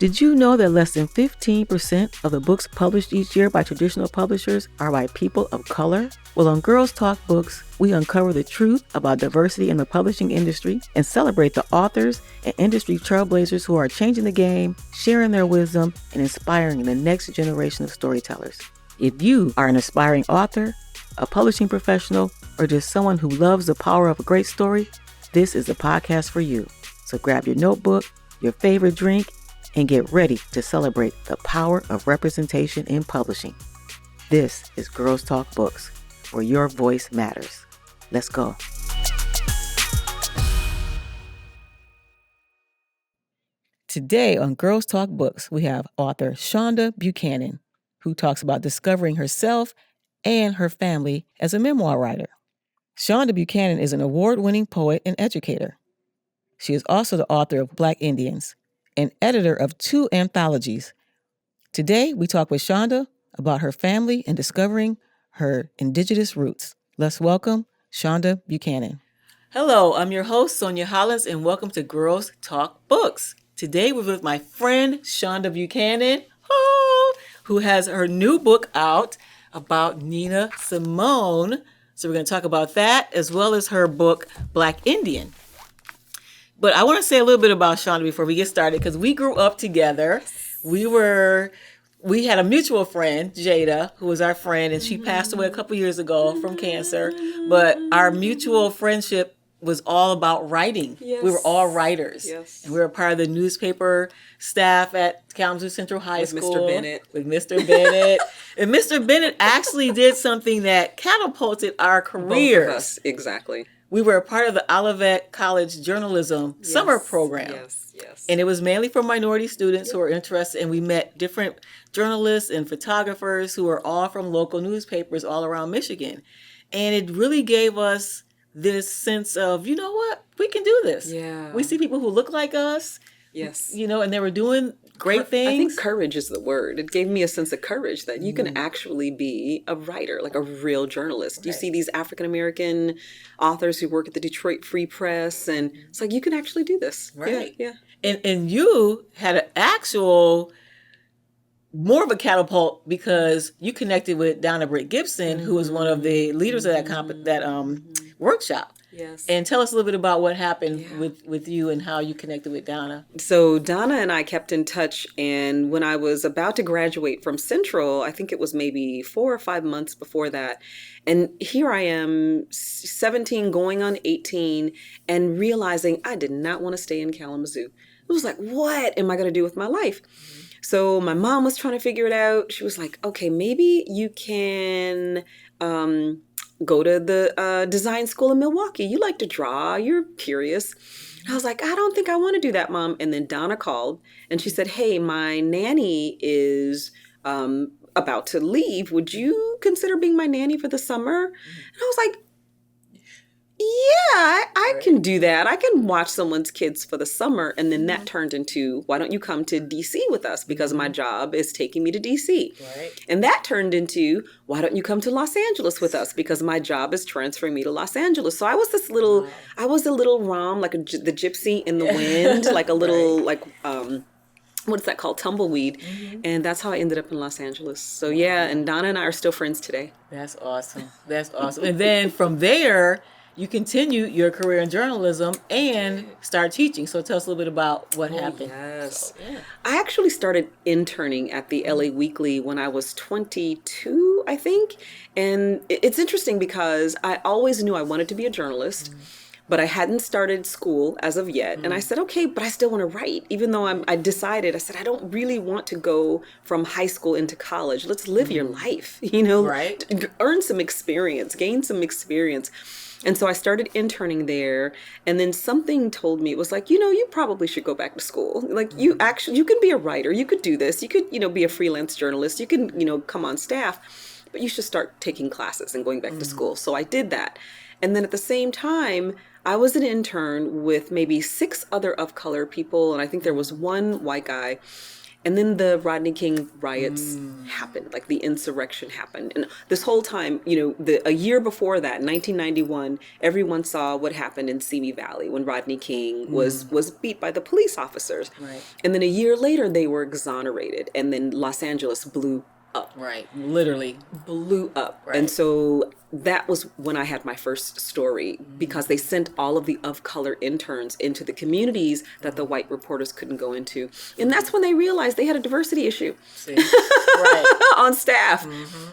Did you know that less than 15% of the books published each year by traditional publishers are by people of color? Well, on Girls Talk Books, we uncover the truth about diversity in the publishing industry and celebrate the authors and industry trailblazers who are changing the game, sharing their wisdom, and inspiring the next generation of storytellers. If you are an aspiring author, a publishing professional, or just someone who loves the power of a great story, this is the podcast for you. So grab your notebook, your favorite drink, and get ready to celebrate the power of representation in publishing. This is Girls Talk Books, where your voice matters. Let's go. Today on Girls Talk Books, we have author Shonda Buchanan, who talks about discovering herself and her family as a memoir writer. Shonda Buchanan is an award-winning poet and educator. She is also the author of Black Indians and editor of 2 anthologies. Today, we talk with Shonda about her family and discovering her indigenous roots. Let's welcome Shonda Buchanan. Hello, I'm your host, Sonya, and welcome to Girls Talk Books. Today, we're with my friend, Shonda Buchanan, who has her new book out about Nina Simone. So we're going to talk about that, as well as her book, Black Indian. But I want to say a little bit about Shonda before we get started, because we grew up together. We had a mutual friend, Jada, who was our friend, and she passed away a couple years ago from cancer. But our mutual friendship was all about writing. Yes. We were all writers. Yes. And we were part of the newspaper staff at Kalamazoo Central High School. With Mr. Bennett. And Mr. Bennett actually did something that catapulted our careers. Both of us, exactly. We were a part of the Olivet College Journalism summer program. Yes. And it was mainly for minority students who were interested, and we met different journalists and photographers who were all from local newspapers all around Michigan. And it really gave us this sense of, you know what, we can do this. Yeah. We see people who look like us. Yes. You know, and they were doing great things. I think courage is the word. It gave me a sense of courage that you can actually be a writer, like a real journalist. Right. You see these African-American authors who work at the Detroit Free Press, and it's like, you can actually do this. Right. Yeah. And you had an actual, more of a catapult, because you connected with Donna Britt Gibson, who was one of the leaders of that workshop. Yes. And tell us a little bit about what happened with you and how you connected with Donna. So Donna and I kept in touch, and when I was about to graduate from Central, I think it was maybe 4 or 5 months before that, and here I am, 17 going on 18, and realizing I did not want to stay in Kalamazoo. It was like, what am I going to do with my life? Mm-hmm. So my mom was trying to figure it out. She was like, okay, maybe you can go to the design school in Milwaukee. You like to draw. You're curious. I was like, I don't think I want to do that, Mom. And then Donna called and she said, hey, my nanny is about to leave. Would you consider being my nanny for the summer? And I was like, yeah, I can do that. I can watch someone's kids for the summer. And then that turned into, why don't you come to DC with us? Because my job is taking me to DC. Right. And that turned into, why don't you come to Los Angeles with us? Because my job is transferring me to Los Angeles. So I was I was a little rom, like the gypsy in the wind, like a little, what's that called? Tumbleweed. Mm-hmm. And that's how I ended up in Los Angeles. So yeah, and Donna and I are still friends today. That's awesome. And then from there, you continue your career in journalism and start teaching. So tell us a little bit about what happened. Yes. So, I actually started interning at the LA Weekly when I was 22, I think. And it's interesting because I always knew I wanted to be a journalist, but I hadn't started school as of yet. And I said, okay, but I still want to write. Even though I decided, I said, I don't really want to go from high school into college. Let's live your life, earn some experience, gain some experience. And so I started interning there, and then something told me, it was like, you probably should go back to school. Like, you can be a writer, you could do this, you could, be a freelance journalist, you can, come on staff, but you should start taking classes and going back to school. So I did that. And then at the same time, I was an intern with maybe 6 other of color people, and I think there was one white guy. And then the Rodney King riots happened, like the insurrection happened. And this whole time, a year before that, 1991, everyone saw what happened in Simi Valley when Rodney King was beat by the police officers. Right. And then a year later, they were exonerated. And then Los Angeles blew up. Right. Literally. Blew up. Right. And so that was when I had my first story, because they sent all of the of-color interns into the communities that the white reporters couldn't go into. And that's when they realized they had a diversity issue. See? Right. On staff.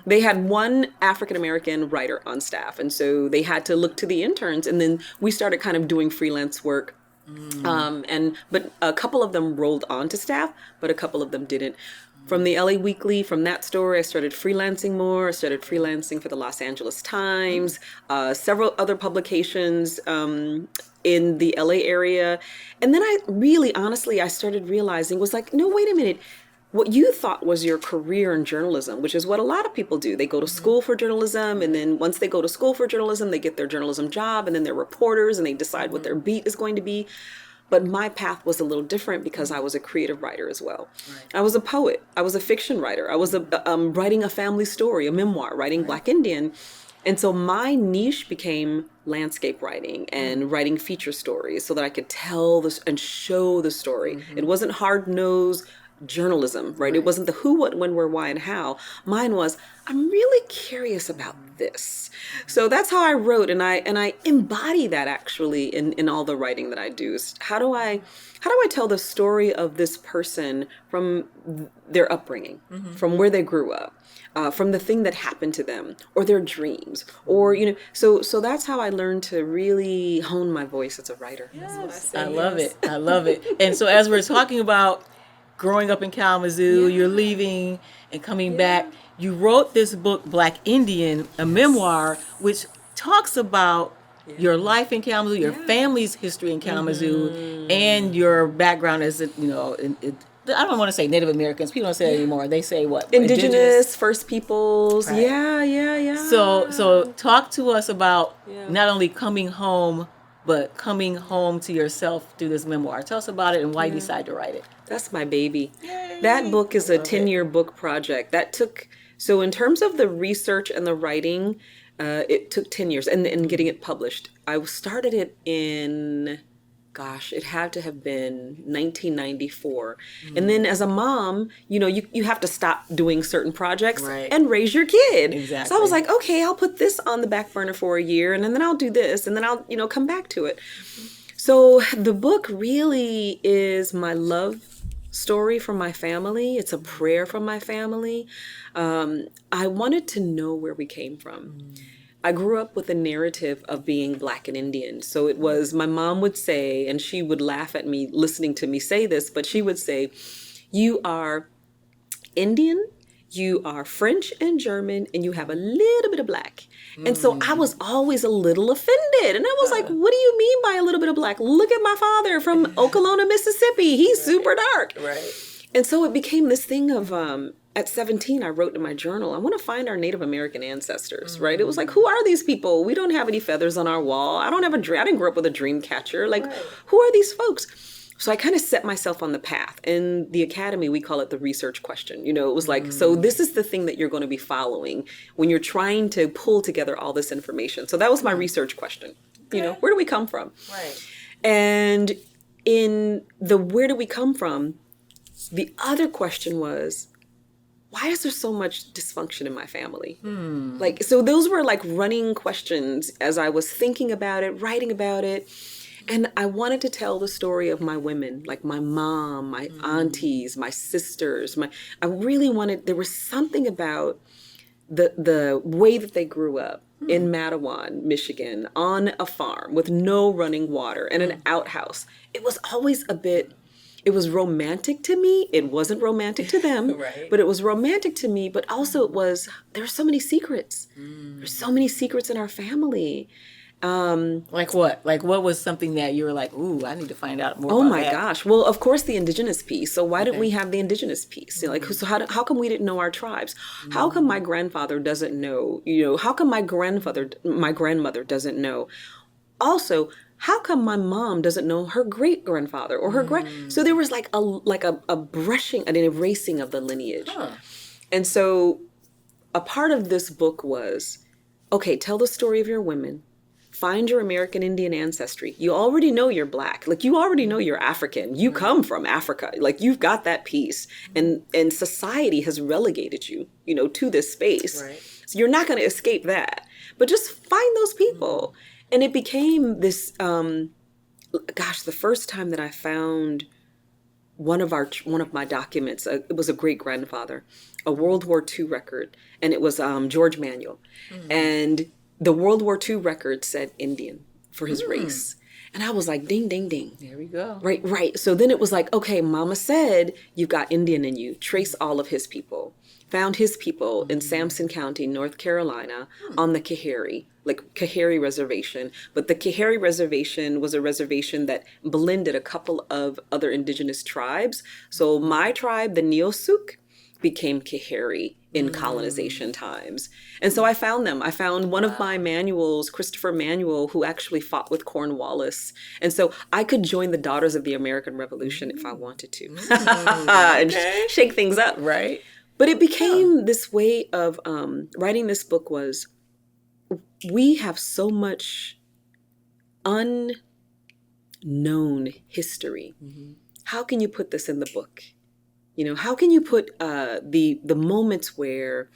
They had one African-American writer on staff. And so they had to look to the interns. And then we started kind of doing freelance work. But a couple of them rolled onto staff, but a couple of them didn't. From the LA Weekly, from that story, I started freelancing more. I started freelancing for the Los Angeles Times, several other publications in the LA area. And then I started realizing, was like, no, wait a minute. What you thought was your career in journalism, which is what a lot of people do. They go to school for journalism, and then once they go to school for journalism, they get their journalism job, and then they're reporters, and they decide what their beat is going to be. But my path was a little different because I was a creative writer as well. Right. I was a poet. I was a fiction writer. I was writing a family story, a memoir, writing Black Indian. And so my niche became landscape writing and writing feature stories so that I could tell this and show the story. It wasn't hard-nosed journalism, right? It wasn't the who, what, when, where, why, and how. Mine was, I'm really curious about this. So that's how I wrote, and I embody that actually in all the writing that I do. How do I tell the story of this person from their upbringing, from where they grew up, from the thing that happened to them, or their dreams, or so that's how I learned to really hone my voice as a writer. Yes, I love it. I love it. And so as we're talking about growing up in Kalamazoo, you're leaving and coming back. You wrote this book, Black Indian, a memoir, which talks about your life in Kalamazoo, your family's history in Kalamazoo, and your background as, I don't want to say Native Americans. People don't say it anymore. They say what? Indigenous, First Peoples. Right. Yeah. So talk to us about not only coming home, but coming home to yourself through this memoir. Tell us about it and why you decided to write it. That's my baby. Yay. That book is a 10-year book project. So in terms of the research and the writing, it took 10 years and getting it published. I started it in, it had to have been 1994. And then as a mom, you have to stop doing certain projects and raise your kid. Exactly. So I was like, okay, I'll put this on the back burner for a year, and then I'll do this, and then I'll, come back to it. So the book really is my love story from my family. It's a prayer from my family. I wanted to know where we came from. I grew up with a narrative of being Black and Indian. So it was, my mom would say, and she would laugh at me listening to me say this, but she would say, you are Indian, you are French and German, and you have a little bit of Black. And so I was always a little offended. And I was like, what do you mean by a little bit of Black? Look at my father from Okolona, Mississippi. He's super dark. Right. And so it became this thing of, at 17, I wrote in my journal, I want to find our Native American ancestors, right? It was like, who are these people? We don't have any feathers on our wall. I didn't grow up with a dream catcher. Like, who are these folks? So I kind of set myself on the path. In the academy, we call it the research question. It was like, so this is the thing that you're going to be following when you're trying to pull together all this information. So that was my research question. Okay. Where do we come from? Right. And in the where do we come from, the other question was, why is there so much dysfunction in my family? So those were like running questions as I was thinking about it, writing about it. And I wanted to tell the story of my women, like my mom, my aunties, my sisters. I really wanted, there was something about the way that they grew up in Mattawan, Michigan, on a farm with no running water and an outhouse. It was always it was romantic to me. It wasn't romantic to them, but it was romantic to me. But also there were so many secrets. There's so many secrets in our family. Like what? Like what was something that you were like, ooh, I need to find out more about Oh my that? gosh. Well, of course, the indigenous piece. So why didn't we have the indigenous piece? So how come we didn't know our tribes? How come my grandfather doesn't know? How come my grandmother doesn't know? Also, how come my mom doesn't know her great grandfather or her so there was like a brushing, an erasing of the lineage. And so a part of this book was, okay, tell the story of your women. Find your American Indian ancestry. You already know you're Black. Like, you already know you're African. You come from Africa. Like, you've got that piece. And society has relegated you, you know, to this space. Right. So you're not going to escape that. But just find those people. And it became this, gosh, the first time that I found one of my documents, it was a great grandfather, a World War II record, and it was George Manuel, and the World War II record said Indian for his race, and I was like, ding, ding, ding. There we go. Right. So then it was like, okay, Mama said you've got Indian in you. Trace all of his people. Found his people in Sampson County, North Carolina, on the Kahari Reservation. But the Kahari Reservation was a reservation that blended a couple of other indigenous tribes. So my tribe, the Neosuk, became Kahari in colonization times. And so I found them. I found one of my manuals, Christopher Manuel, who actually fought with Cornwallis. And so I could join the Daughters of the American Revolution if I wanted to. And shake things up. Right. But it became this way of writing this book was, we have so much unknown history. How can you put this in the book? You know, how can you put the moments where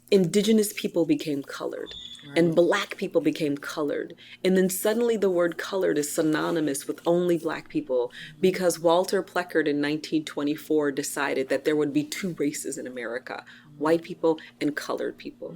indigenous people became colored and Black people became colored, and then suddenly the word colored is synonymous with only Black people because Walter Pleckard in 1924 decided that there would be two races in America, white people and colored people.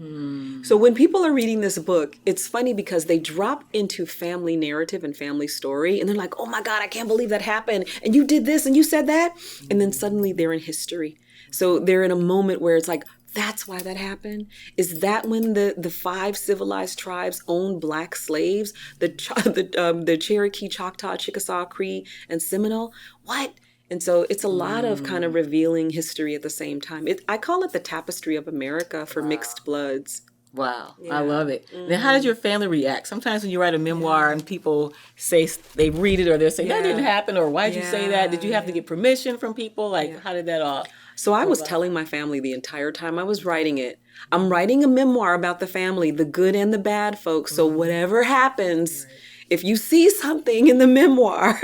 So when people are reading this book, it's funny because they drop into family narrative and family story, and they're like, oh my God, I can't believe that happened. And you did this and you said that. And then suddenly they're in history. So they're in a moment where it's like, that's why that happened? Is that when the 5 civilized tribes owned Black slaves? The Cherokee, Choctaw, Chickasaw, Cree, and Seminole? What? And so it's a lot of kind of revealing history at the same time. I call it the tapestry of America for mixed bloods. Wow. Yeah. I love it. Now, how did your family react? Sometimes when you write a memoir and people say, they read it or they'll say, that didn't happen, or why did you say that? Did you have to get permission from people? Like, how did that all... So I was telling my family the entire time I was writing it, I'm writing a memoir about the family, the good and the bad folks. So whatever happens, if you see something in the memoir,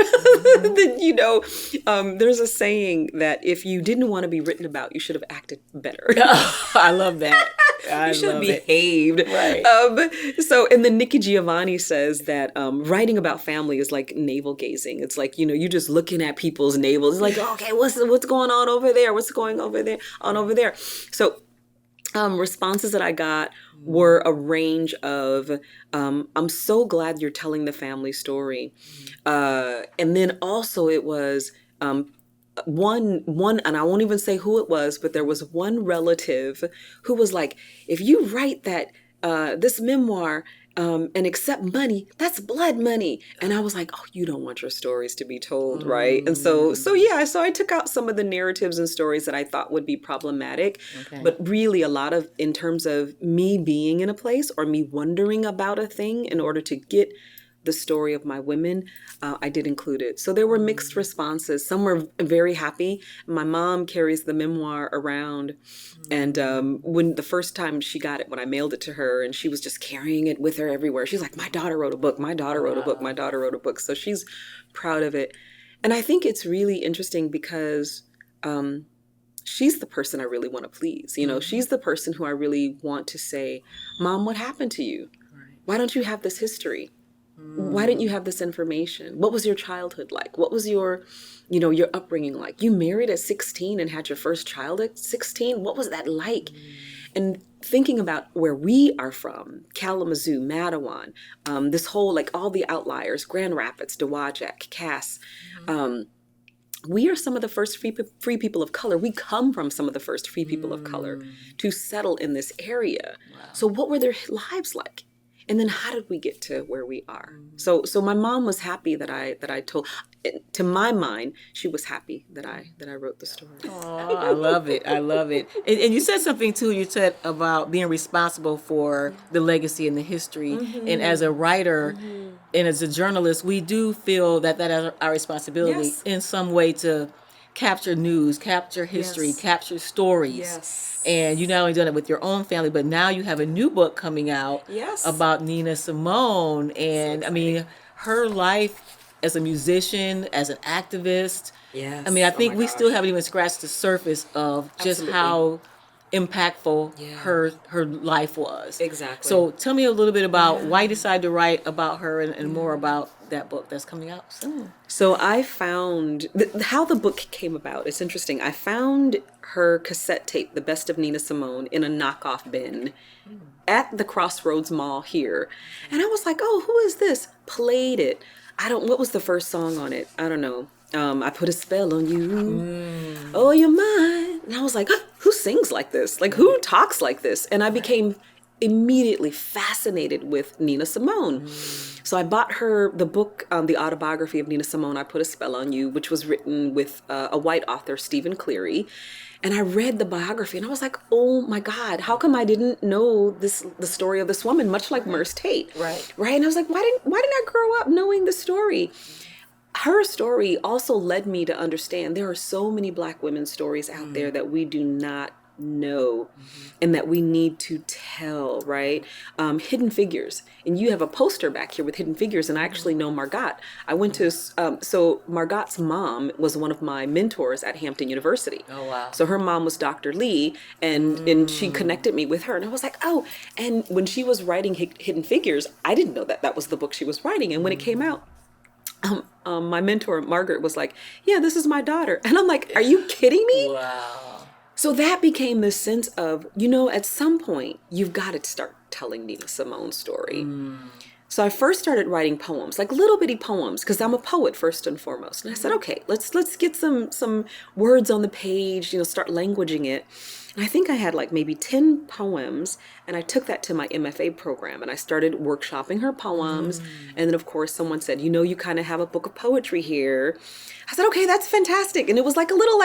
then, you know, there's a saying that if you didn't want to be written about, you should have acted better. I love that. You should have behaved. Right. And then Nikki Giovanni says that writing about family is like navel gazing. It's like, you know, you're just looking at people's navels. It's like, okay, what's going on over there? What's going over there? So responses that I got were a range of, I'm so glad you're telling the family story. And then also it was one, and I won't even say who it was, but there was one relative who was like, if you write that, this memoir, and accept money, that's blood money. And I was like, oh, you don't want your stories to be told, right? And so I took out some of the narratives and stories that I thought would be problematic, but really a lot of, in terms of me being in a place or me wondering about a thing in order to get the story of my women, I did include it. So there were mixed responses. Some were very happy. My mom carries the memoir around. And when the first time she got it, when I mailed it to her, and she was just carrying it with her everywhere. She's like, my daughter wrote a book. My daughter wrote a book. My daughter wrote a book. So she's proud of it. And I think it's really interesting because she's the person I really want to please. You know, she's the person who I really want to say, Mom, what happened to you? Why don't you have this history? Why didn't you have this information? What was your childhood like? What was your upbringing like? You married at 16 and had your first child at 16? What was that like? And thinking about where we are from, Kalamazoo, Matawan, this whole, like all the outliers, Grand Rapids, Dowagiac, Cass, we are some of the first free people of color. We come from some of the first free people of color to settle in this area. So what were their lives like? And then how did we get to where we are? So my mom was happy that I told, to my mind, she was happy that I wrote the story. Oh, I love it. I love it. And you said something too. You said about being responsible for the legacy and the history. And as a writer and as a journalist, we do feel that that is our responsibility Yes. in some way to capture news, capture history, Yes. capture stories. Yes. And you not only done it with your own family, but now you have a new book coming out Yes. about Nina Simone. And I mean, her life as a musician, as an activist. Yes. I mean, I Oh think my we still gosh. haven't even scratched the surface of just Absolutely. how impactful Yeah. her life was. Exactly. So tell me a little bit about why you decided to write about her and more about that book that's coming out soon. So I found how the book came about. It's interesting. I found her cassette tape, The Best of Nina Simone, in a knockoff bin at the Crossroads Mall here. And I was like, oh, who is this? Played it. What was the first song on it? I don't know. I Put a Spell on You. Oh, you're mine. And I was like, who sings like this? Like, who talks like this? And I became immediately fascinated with Nina Simone. So I bought her the book, the autobiography of Nina Simone, I Put a Spell on You, which was written with a white author, Stephen Cleary. And I read the biography and I was like, oh my God, how come I didn't know the story of this woman, much like Merce Tate. Right. Right. And I was like, why didn't I grow up knowing the story? Her story also led me to understand there are so many Black women's stories out there that we do not know and that we need to tell, right? Hidden Figures. And you have a poster back here with Hidden Figures, and I actually know Margot. I went to, so Margot's mom was one of my mentors at Hampton University. Oh, wow. So her mom was Dr. Lee, and she connected me with her. And I was like, oh, and when she was writing Hidden Figures, I didn't know that that was the book she was writing. And when it came out, my mentor, Margaret, was like, yeah, this is my daughter. And I'm like, are you kidding me? Wow. So that became this sense of, at some point, you've got to start telling Nina Simone's story. So I first started writing poems, like little bitty poems, because I'm a poet first and foremost. And I said, okay, let's get some words on the page, start languaging it. And I think I had like maybe 10 poems, and I took that to my MFA program, and I started workshopping her poems. And then, of course, someone said, you kind of have a book of poetry here. I said, okay, that's fantastic. And it was like a little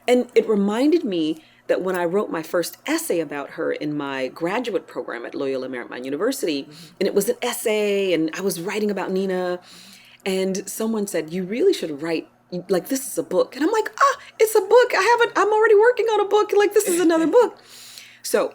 and it reminded me that when I wrote my first essay about her in my graduate program at Loyola Marymount University, and it was an essay, and I was writing about Nina, and someone said, you really should write, like, this is a book. And I'm like, it's a book. I'm already working on a book. Like, this is another book. So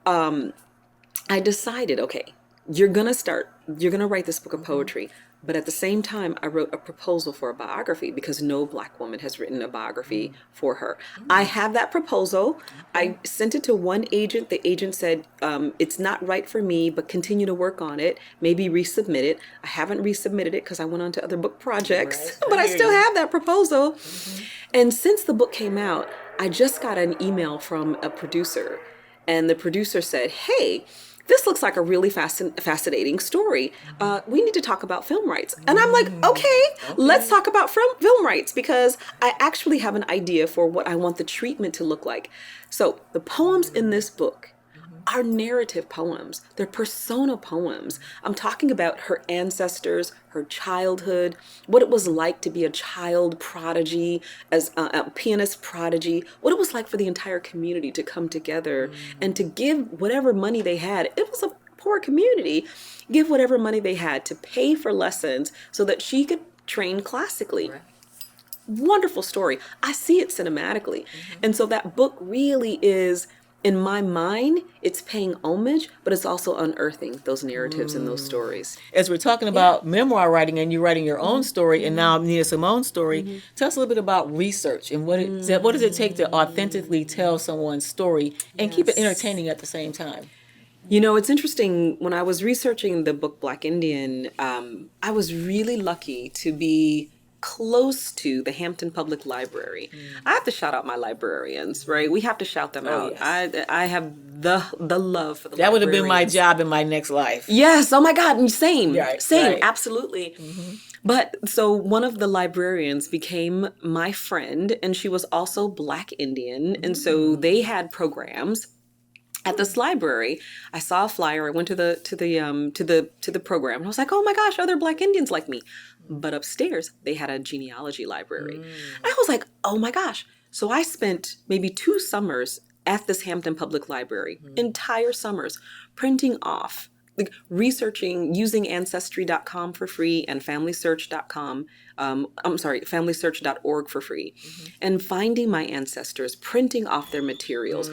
I decided, okay, you're going to write this book of poetry. But at the same time, I wrote a proposal for a biography because no Black woman has written a biography for her. I have that proposal. I sent it to one agent. The agent said, it's not right for me, but continue to work on it. Maybe resubmit it. I haven't resubmitted it because I went on to other book projects, Right. but I still have that proposal. And since the book came out, I just got an email from a producer. And the producer said, hey, this looks like a really fascinating story. We need to talk about film rights. And I'm like, okay, let's talk about film rights, because I actually have an idea for what I want the treatment to look like. So the poems in this book are narrative poems. They're persona poems. I'm talking about her ancestors, her childhood, what it was like to be a child prodigy, as a pianist prodigy, what it was like for the entire community to come together and to give whatever money they had. It was a poor community. Give whatever money they had to pay for lessons so that she could train classically. Right. Wonderful story. I see it cinematically. And so that book really is, in my mind, it's paying homage, but it's also unearthing those narratives and those stories. As we're talking about memoir writing and you writing your own story and now Nina Simone's story, tell us a little bit about research and what does it take to authentically tell someone's story and keep it entertaining at the same time? It's interesting. When I was researching the book Black Indian, I was really lucky to be close to the Hampton Public Library. I have to shout out my librarians, right? We have to shout them out. Yes. I have the love for the That would have been my librarians. job in my next life. Yes. Oh my God. Same. Right, Same. right. Absolutely. But so one of the librarians became my friend, and she was also Black Indian. And so they had programs. At this library, I saw a flyer. I went to the program, and I was like, "Oh my gosh, are there Black Indians like me?" But upstairs, they had a genealogy library. I was like, "Oh my gosh!" So I spent maybe 2 summers at this Hampton Public Library, entire summers, printing off, like researching, using Ancestry.com for free and FamilySearch.com. FamilySearch.org for free, and finding my ancestors, printing off their materials,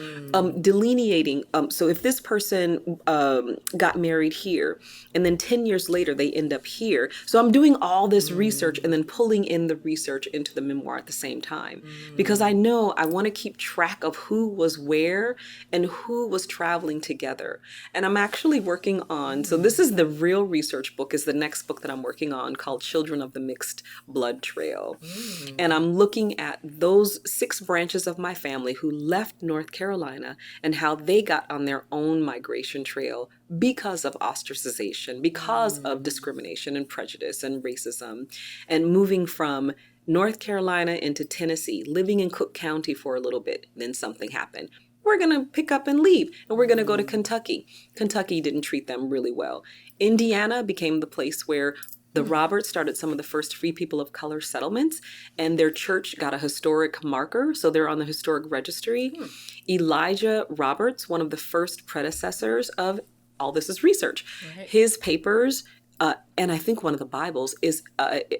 delineating. So if this person got married here, and then 10 years later they end up here, so I'm doing all this research and then pulling in the research into the memoir at the same time, because I know I want to keep track of who was where and who was traveling together. And I'm actually working on. So this is the real research book. Is the next book that I'm working on, called Children of the Mixed Blood Trail. And I'm looking at those 6 branches of my family who left North Carolina and how they got on their own migration trail because of ostracization, because of discrimination and prejudice and racism, and moving from North Carolina into Tennessee, living in Cook County for a little bit. Then something happened. We're going to pick up and leave, and we're going to go to Kentucky. Kentucky didn't treat them really well. Indiana became the place where the Roberts started some of the first free people of color settlements, and their church got a historic marker, so they're on the historic registry. Elijah Roberts, one of the first predecessors of all this is research. Right. His papers, and I think one of the Bibles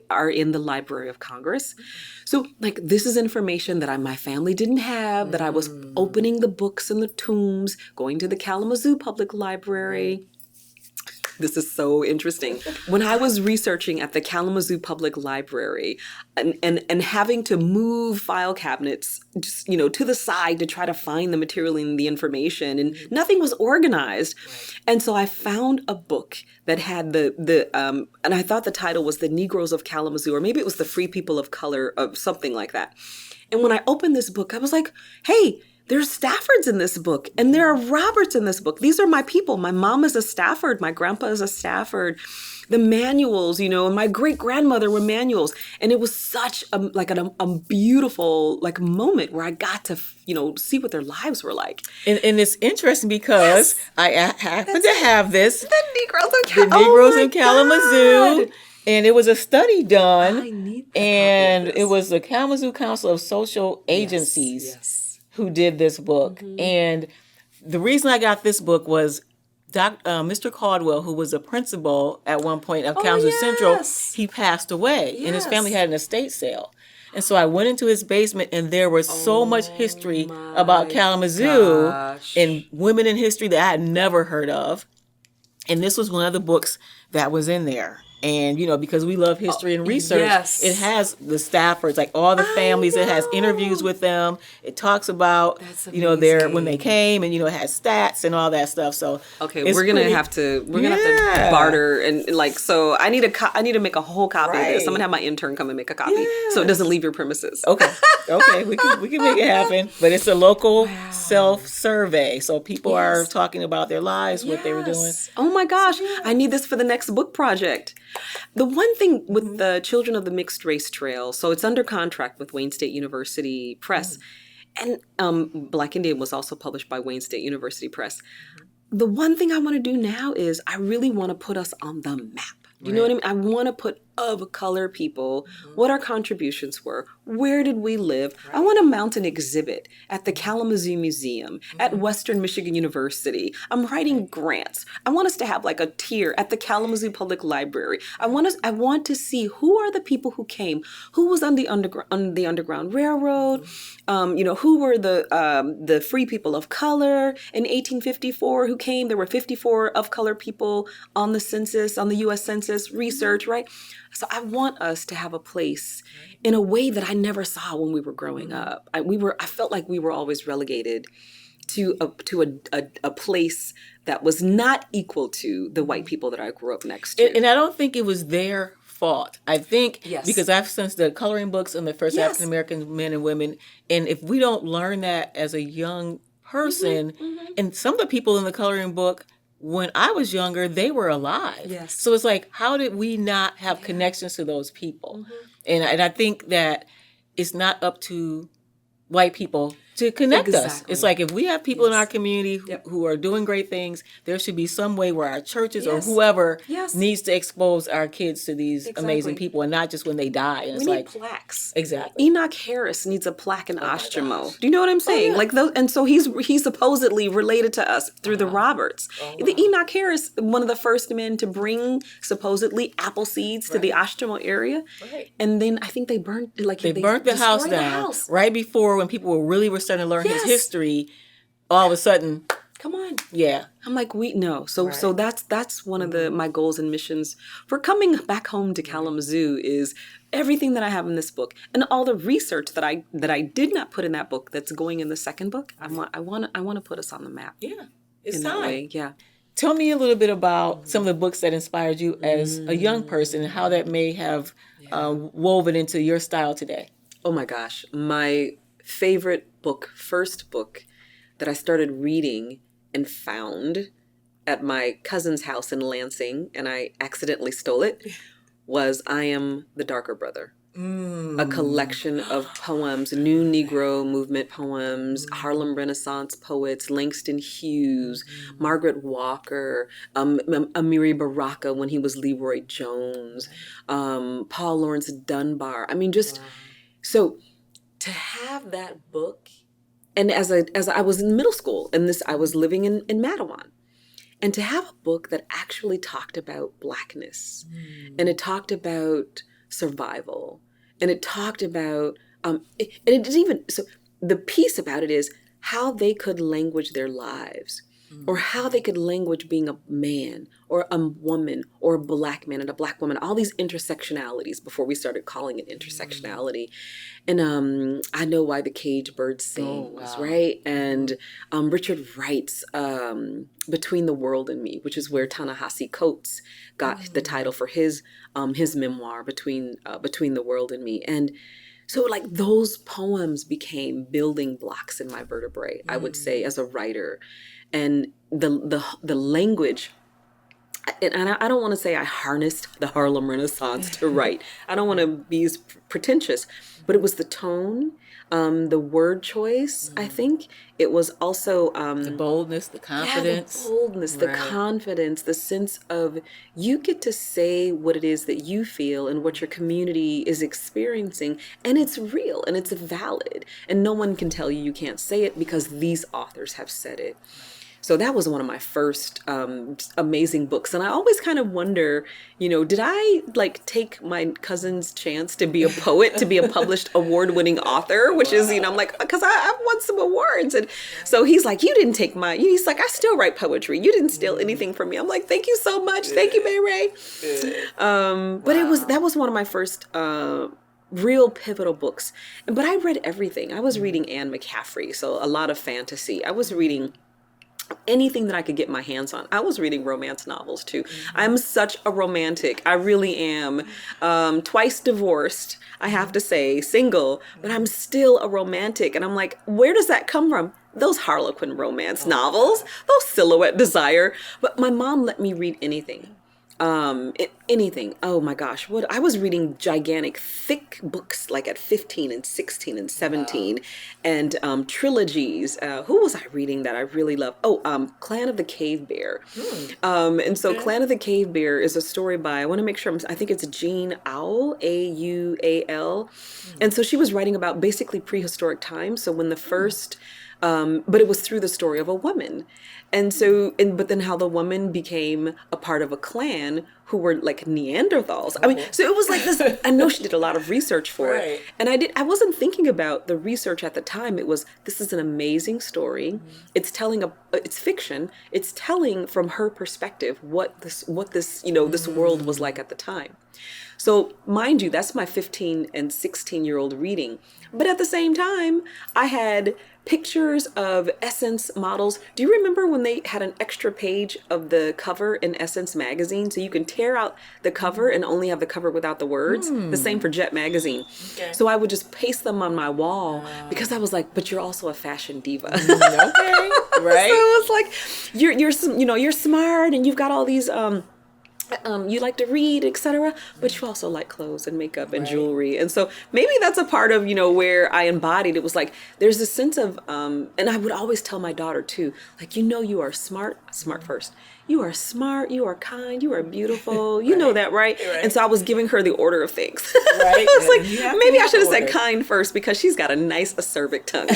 are in the Library of Congress. So like this is information that my family didn't have, that I was opening the books in the tombs, going to the Kalamazoo Public Library. This is so interesting. When I was researching at the Kalamazoo Public Library and having to move file cabinets just, to the side to try to find the material and the information, and nothing was organized. Right. And so I found a book that had and I thought the title was The Negroes of Kalamazoo, or maybe it was The Free People of Color, or something like that. And when I opened this book, I was like, hey, there's Staffords in this book, and there are Roberts in this book. These are my people. My mom is a Stafford. My grandpa is a Stafford. The Manuels, and my great-grandmother were Manuels. And it was such a beautiful moment where I got to, see what their lives were like. And it's interesting because I happen to have this. The Negroes in Kalamazoo. God. And it was a study done. And it was the Kalamazoo Council of Social Agencies. Yes. Who did this book. And the reason I got this book was Mr. Caldwell, who was a principal at one point of Kalamazoo Central, he passed away, and his family had an estate sale. And so I went into his basement, and there was so much history about Kalamazoo and women in history that I had never heard of. And this was one of the books that was in there. And, because we love history and research, it has the Staffords, like all the families. It has interviews with them. It talks about, when they came, and, it has stats and all that stuff. So, we're going to have to barter. And so I need to make a whole copy of this. I'm going to have my intern come and make a copy so it doesn't leave your premises. Okay. We can make it happen. But it's a local self-survey. So people are talking about their lives, what they were doing. Oh my gosh. I need this for the next book project. The one thing with the Children of the Mixed Race Trail, so it's under contract with Wayne State University Press, and Black Indian was also published by Wayne State University Press. The one thing I want to do now is I really want to put us on the map. Do you know what I mean? I want to put of color people, what our contributions were, where did we live. I want to mount an exhibit at the Kalamazoo Museum, at Western Michigan University. I'm writing grants. I want us to have like a tier at the Kalamazoo Public Library. I want to see who are the people who came, who was on the Underground Railroad, who were the free people of color in 1854 who came. There were 54 of color people on the census, on the U.S. Census research, right? So I want us to have a place in a way that I never saw when we were growing up. I felt like we were always relegated to a place that was not equal to the white people that I grew up next to. And I don't think it was their fault. I think because I've sensed the coloring books on the first African American men and women, and if we don't learn that as a young person, and some of the people in the coloring book, when I was younger, they were alive. Yes. So it's like, how did we not have connections to those people? And I think that it's not up to white people to connect us. Exactly. It's like if we have people in our community Yep. who are doing great things, there should be some way where our churches or Yes. whoever Yes. needs to expose our kids to these amazing Exactly. people, and not just when they die. And We it's need like plaques. exactly. Enoch Harris needs a plaque in my Ostrimo. gosh. Do you know what I'm saying? yeah. Like those, and so he's supposedly related to us through the Roberts. The Enoch Harris, one of the first men to bring supposedly apple seeds to the Ostrimo area, Right. and then I think they burnt They burnt the house destroyed down the house. right before when people were starting to learn his Yes. history. All of a sudden, Come on. yeah. I'm like, we no. So that's one of my goals and missions for coming back home to Kalamazoo is everything that I have in this book and all the research that I did not put in that book that's going in the second book. I want to put us on the map. Yeah. It's in time. that way. Yeah. Tell me a little bit about some of the books that inspired you as a young person and how that may have woven into your style today. Oh my gosh. My favorite book, first book that I started reading and found at my cousin's house in Lansing, and I accidentally stole it, was I Am the Darker Brother. A collection of poems, New Negro Movement poems, Harlem Renaissance poets, Langston Hughes, Margaret Walker, Amiri Baraka when he was Leroy Jones, Paul Laurence Dunbar. I mean, just so to have that book, and as I was in middle school, and I was living in Mattawan. And to have a book that actually talked about Blackness, and it talked about survival, and it talked about, and it didn't even, so the piece about it is how they could language their lives, or how they could language being a man, or a woman, or a Black man and a Black woman, all these intersectionalities before we started calling it intersectionality. And I Know Why the Cage Bird Sings, right? And Richard Wright's Between the World and Me, which is where Ta-Nehisi Coates got the title for his memoir, Between the World and Me. And so like those poems became building blocks in my vertebrae, I would say, as a writer. And the language, and I don't want to say I harnessed the Harlem Renaissance to write. I don't want to be pretentious, but it was the tone, the word choice. I think it was also the boldness, the confidence. the boldness, the confidence, the sense of you get to say what it is that you feel and what your community is experiencing, and it's real and it's valid, and no one can tell you can't say it because these authors have said it. So that was one of my first amazing books. And I always kind of wonder, did I like take my cousin's chance to be a poet, to be a published award-winning author, which is, I'm like, because I've won some awards. And so he's like, you didn't take he's like, I still write poetry. You didn't steal anything from me. I'm like, thank you so much. Thank you, May Ray. But that was one of my first real pivotal books. But I read everything. I was reading Anne McCaffrey, so a lot of fantasy. I was reading anything that I could get my hands on. I was reading romance novels too. I'm such a romantic. I really am. Twice divorced, I have to say, single, but I'm still a romantic. And I'm like, where does that come from? Those Harlequin romance novels, those Silhouette Desire. But my mom let me read anything. Anything. Oh my gosh. I was reading gigantic, thick books like at 15 and 16 and 17 and trilogies. Who was I reading that I really love? Clan of the Cave Bear. And so Clan of the Cave Bear is a story by, I want to make sure, I think it's Jean Auel, Aual. And so she was writing about basically prehistoric times. So when the first, but it was through the story of a woman. And so, but then how the woman became a part of a clan who were like Neanderthals. I mean, so it was like this, I know she did a lot of research for it. And I wasn't thinking about the research at the time. It was, this is an amazing story. It's it's fiction. It's telling from her perspective what this, this world was like at the time. So mind you, that's my 15 and 16-year-old reading. But at the same time, I had pictures of Essence models. Do you remember when they had an extra page of the cover in Essence magazine? So you can tear out the cover and only have the cover without the words. The same for Jet magazine. Okay. So I would just paste them on my wall because I was like, but you're also a fashion diva. Okay, right? So it was like, you're smart and you've got all these you like to read, etc., but you also like clothes and makeup and Right. jewelry. And so maybe that's a part of, where I embodied. It was like, there's a sense of, and I would always tell my daughter too, like, you are smart first. You are smart, you are kind, you are beautiful. You know that, right? And so I was giving her the order of things. Right. I was And you have like, to maybe I have should have said order. kind first because she's got a nice acerbic tongue.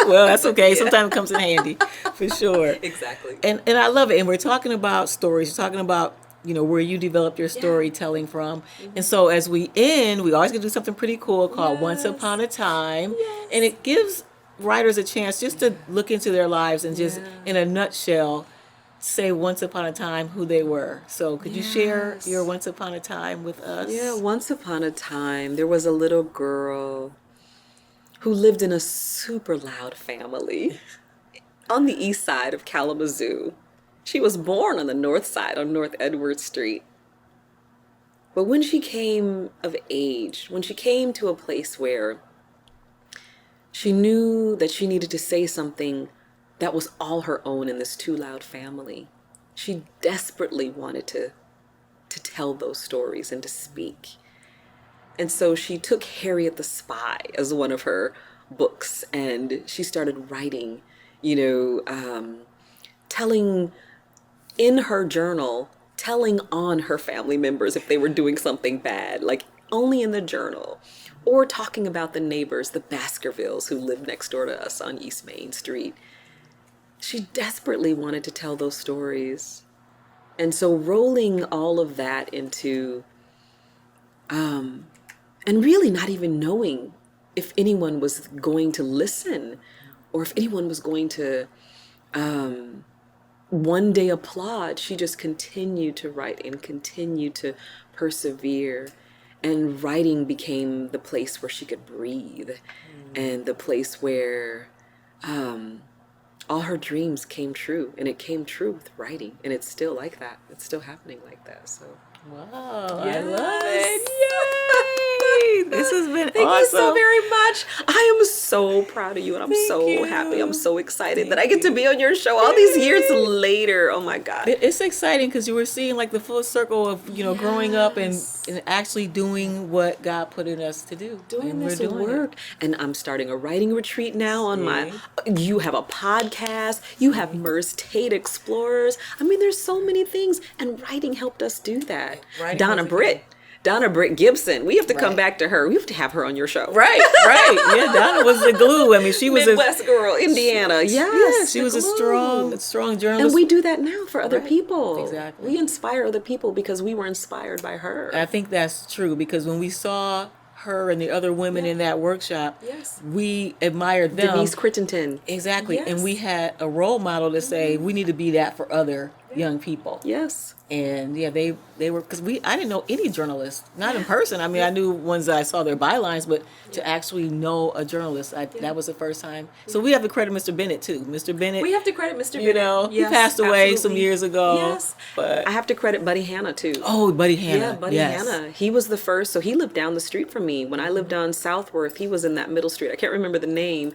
Well, that's okay. Sometimes it comes in handy, for sure. Exactly. And I love it. And we're talking about stories. We're talking about where you developed your storytelling from. And so as we end, we always gonna do something pretty cool called Once Yes. Upon a Time, Yes. and it gives writers a chance just to look into their lives and just in a nutshell say once upon a time who they were. So could you share Yes. your once upon a time with us? Yeah, once upon a time, there was a little girl who lived in a super loud family on the east side of Kalamazoo. She was born on the north side on North Edward Street. But when she came of age, when she came to a place where she knew that she needed to say something that was all her own in this too loud family, she desperately wanted to tell those stories and to speak. And so she took Harriet the Spy as one of her books, and she started writing, telling in her journal, telling on her family members if they were doing something bad, like only in the journal, or talking about the neighbors, the Baskervilles who lived next door to us on East Main Street. She desperately wanted to tell those stories. And so rolling all of that into, and really not even knowing if anyone was going to listen or if anyone was going to one day applaud. She just continued to write and continued to persevere. And writing became the place where she could breathe and the place where all her dreams came true. And it came true with writing. And it's still like that. It's still happening like that. So. Wow, Yes. I love it. Yay! This has been Thank awesome. you so very much. I am so proud of you, and I'm Thank so you. happy. I'm so excited that Thank I get to be on your show all these years later. Oh my God. It's exciting because you were seeing like the full circle of growing up and Yes. actually doing what God put in us to do. Doing and this we're doing work. And I'm starting a writing retreat now on my. See? You have a podcast. You have Merce Tate Explorers. I mean, there's so many things, and writing helped us do that. Writing Donna was a Britt. Donna Britt Gibson. We have to come Right. back to her. We have to have her on your show. Right. Yeah, Donna was the glue. I mean, she was Midwest girl, Indiana. Yes, she the was a glue. strong journalist. And we do that now for other Right. people. Exactly. We inspire other people because we were inspired by her. I think that's true because when we saw her and the other women in that workshop, Yes. we admired them. Denise Crittenton. Exactly. Yes. And we had a role model to say we need to be that for other young people. Yes. And yeah, they were, because I didn't know any journalists, not in person. I mean, I knew ones that I saw their bylines, but to actually know a journalist, that was the first time. So we have to credit Mr. Bennett too. Mr. Bennett, We have to credit Mr. you Bennett. know, he Yes, passed away some absolutely. years ago. Yes. But I have to credit Buddy Hanna too. oh, Buddy Hanna. Yeah, Buddy yes. Hanna. He was the first, so he lived down the street from me. When I lived on Southworth, he was in that middle street. I can't remember the name,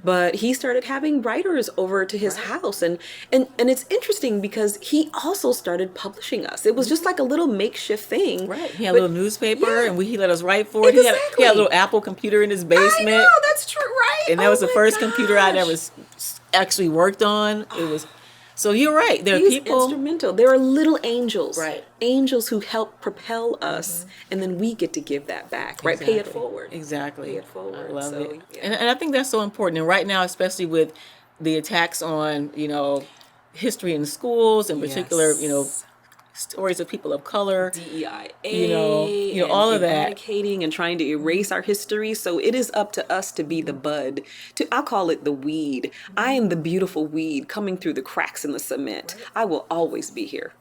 but he started having writers over to his house, and it's interesting because he also started publishing us. It was just like a little makeshift thing. Right. He had But- a little newspaper, Yeah. and he let us write for it. He had Exactly. a little Apple computer in his basement. I know, that's true, right? And that was the my first computer I'd ever gosh. actually worked on. It was, so you're right. There are He was people. instrumental. There are little angels. Right. Angels who help propel us, and then we get to give that back, right? Pay it Exactly. forward. Exactly. Pay it forward. I love So, it. yeah. And I think that's so important. And right now, especially with the attacks on, history in schools, in particular, Yes. stories of people of color. DEIA, and all of that. eradicating and trying to erase our history. So it is up to us to be the bud. I'll call it the weed. I am the beautiful weed coming through the cracks in the cement. I will always be here.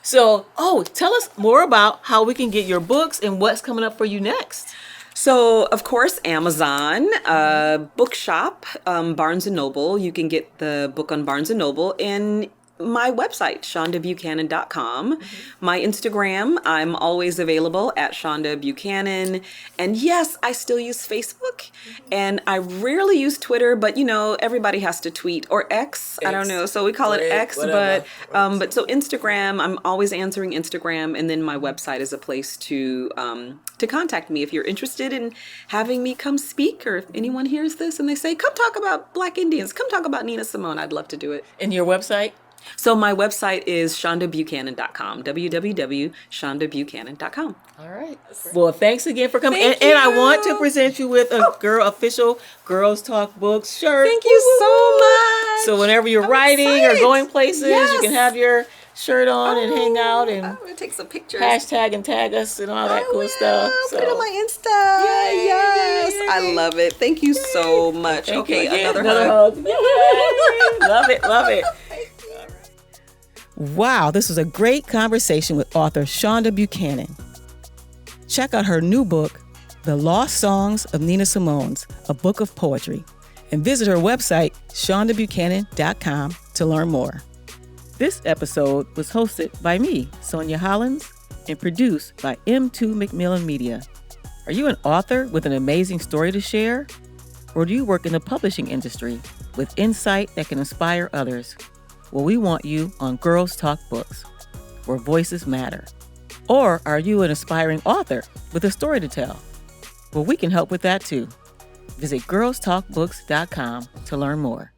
So, tell us more about how we can get your books and what's coming up for you next. So, of course, Amazon, Bookshop, Barnes & Noble. You can get the book on Barnes & Noble. And My website, shondabuchanan.com. My Instagram, I'm always available at Shonda Buchanan. And yes, I still use Facebook. And I rarely use Twitter, but everybody has to tweet, or X. I don't know. So we call it X, whatever. but so Instagram, I'm always answering Instagram, and then my website is a place to contact me if you're interested in having me come speak, or if anyone hears this and they say, come talk about Black Indians, come talk about Nina Simone, I'd love to do it. And your website? So my website is shondabuchanan.com, www.shondabuchanan.com. All right. Well, thanks again for coming. Thank and I you. want to present you with a official Girls Talk Books shirt. Thank you so much. So whenever you're I'm writing excited. or going places, you Yes. can have your shirt on and hang out I'm and going to take some pictures. hashtag and tag us and all that cool stuff. Put it on my Insta. Yay, Yes. yay, yay. I love it. Thank you so much. Thank Okay, you again. another hug. Yay. Love it, love it. Wow, this was a great conversation with author Shonda Buchanan. Check out her new book, The Lost Songs of Nina Simone, a book of poetry, and visit her website, shondabuchanan.com, to learn more. This episode was hosted by me, Sonya Hollins, and produced by M2 McMillan Media. Are you an author with an amazing story to share? Or do you work in the publishing industry with insight that can inspire others? Well, we want you on Girls Talk Books, where voices matter. Or are you an aspiring author with a story to tell? Well, we can help with that too. Visit girlstalkbooks.com to learn more.